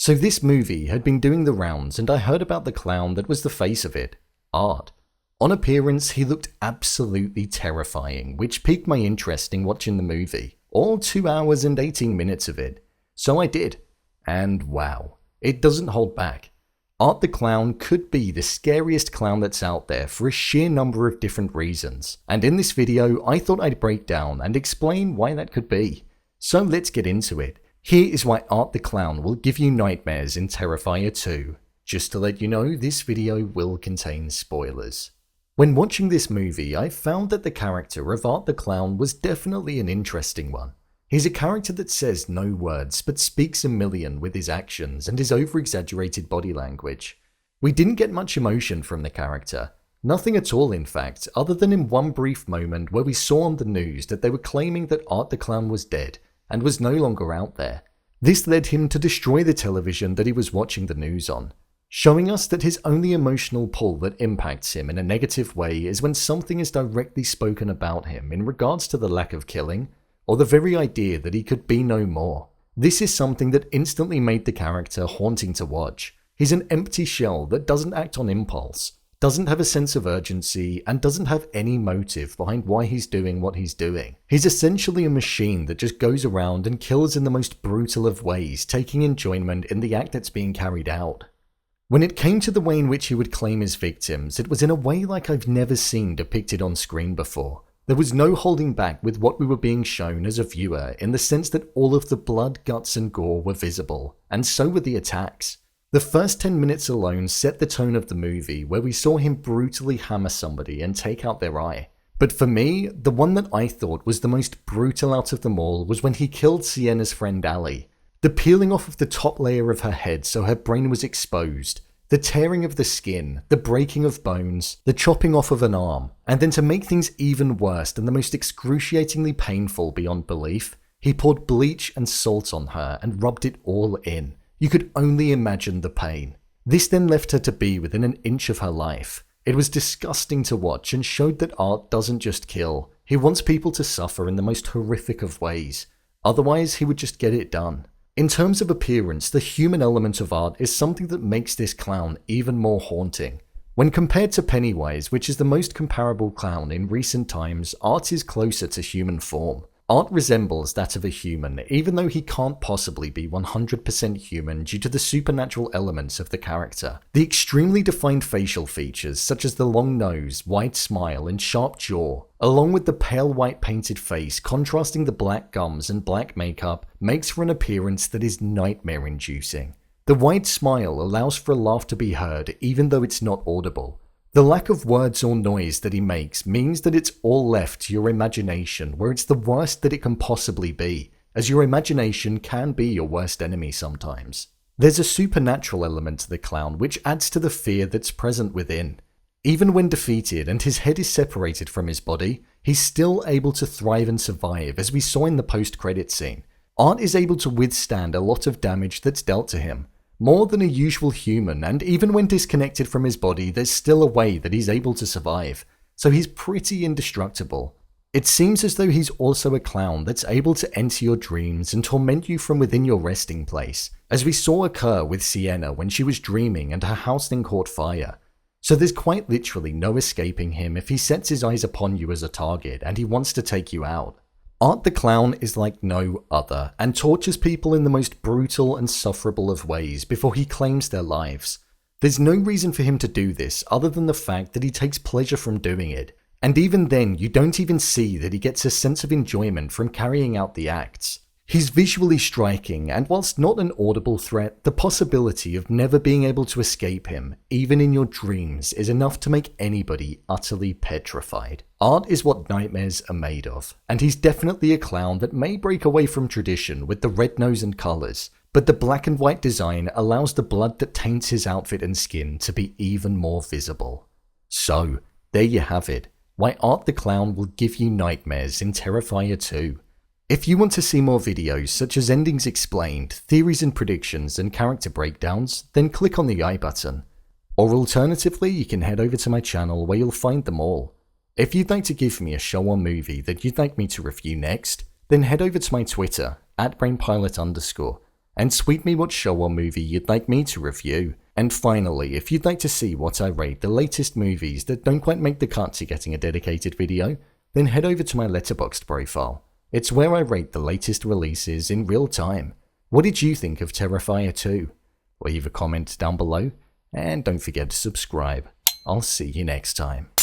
So this movie had been doing the rounds and I heard about the clown that was the face of it, Art. On appearance, he looked absolutely terrifying, which piqued my interest in watching the movie, all 2 hours and 18 minutes of it. So I did, and wow, it doesn't hold back. Art the Clown could be the scariest clown that's out there for a sheer number of different reasons, and in this video I thought I'd break down and explain why that could be. So let's get into it. Here is why Art the Clown will give you nightmares in Terrifier 2. Just to let you know, this video will contain spoilers. When watching this movie, I found that the character of Art the Clown was definitely an interesting one. He's a character that says no words but speaks a million with his actions and his over-exaggerated body language. We didn't get much emotion from the character. Nothing at all, in fact, other than in one brief moment where we saw on the news that they were claiming that Art the Clown was dead and was no longer out there. This led him to destroy the television that he was watching the news on, showing us that his only emotional pull that impacts him in a negative way is when something is directly spoken about him in regards to the lack of killing, or the very idea that he could be no more. This is something that instantly made the character haunting to watch. He's an empty shell that doesn't act on impulse, doesn't have a sense of urgency, and doesn't have any motive behind why he's doing what he's doing. He's essentially a machine that just goes around and kills in the most brutal of ways, taking enjoyment in the act that's being carried out. When it came to the way in which he would claim his victims, it was in a way like I've never seen depicted on screen before. There was no holding back with what we were being shown as a viewer, in the sense that all of the blood, guts and gore were visible, and so were the attacks. The first 10 minutes alone set the tone of the movie, where we saw him brutally hammer somebody and take out their eye. But for me, the one that I thought was the most brutal out of them all was when he killed Sienna's friend Allie. The peeling off of the top layer of her head so her brain was exposed, the tearing of the skin, the breaking of bones, the chopping off of an arm, and then to make things even worse and the most excruciatingly painful beyond belief, he poured bleach and salt on her and rubbed it all in. You could only imagine the pain. This then left her to be within an inch of her life. It was disgusting to watch and showed that Art doesn't just kill, he wants people to suffer in the most horrific of ways. Otherwise, he would just get it done. In terms of appearance, the human element of Art is something that makes this clown even more haunting. When compared to Pennywise, which is the most comparable clown in recent times, Art is closer to human form. Art resembles that of a human, even though he can't possibly be 100% human due to the supernatural elements of the character. The extremely defined facial features, such as the long nose, wide smile, and sharp jaw, along with the pale white painted face contrasting the black gums and black makeup, makes for an appearance that is nightmare-inducing. The wide smile allows for a laugh to be heard even though it's not audible. The lack of words or noise that he makes means that it's all left to your imagination, where it's the worst that it can possibly be, as your imagination can be your worst enemy sometimes. There's a supernatural element to the clown which adds to the fear that's present within. Even when defeated and his head is separated from his body, he's still able to thrive and survive, as we saw in the post-credit scene. Art is able to withstand a lot of damage that's dealt to him, more than a usual human, and even when disconnected from his body, there's still a way that he's able to survive, so he's pretty indestructible. It seems as though he's also a clown that's able to enter your dreams and torment you from within your resting place, as we saw occur with Sienna when she was dreaming and her house then caught fire. So there's quite literally no escaping him if he sets his eyes upon you as a target and he wants to take you out. Art the Clown is like no other, and tortures people in the most brutal and sufferable of ways before he claims their lives. There's no reason for him to do this other than the fact that he takes pleasure from doing it, and even then you don't even see that he gets a sense of enjoyment from carrying out the acts. He's visually striking, and whilst not an audible threat, the possibility of never being able to escape him, even in your dreams, is enough to make anybody utterly petrified. Art is what nightmares are made of, and he's definitely a clown that may break away from tradition with the red nose and colours, but the black and white design allows the blood that taints his outfit and skin to be even more visible. So, there you have it, why Art the Clown will give you nightmares in Terrifier 2. If you want to see more videos such as endings explained, theories and predictions, and character breakdowns, then click on the I button. Or alternatively, you can head over to my channel where you'll find them all. If you'd like to give me a show or movie that you'd like me to review next, then head over to my Twitter, @brainpilot_, and tweet me what show or movie you'd like me to review. And finally, if you'd like to see what I rate the latest movies that don't quite make the cut to getting a dedicated video, then head over to my Letterboxd profile. It's where I rate the latest releases in real time. What did you think of Terrifier 2? Leave a comment down below, and don't forget to subscribe. I'll see you next time.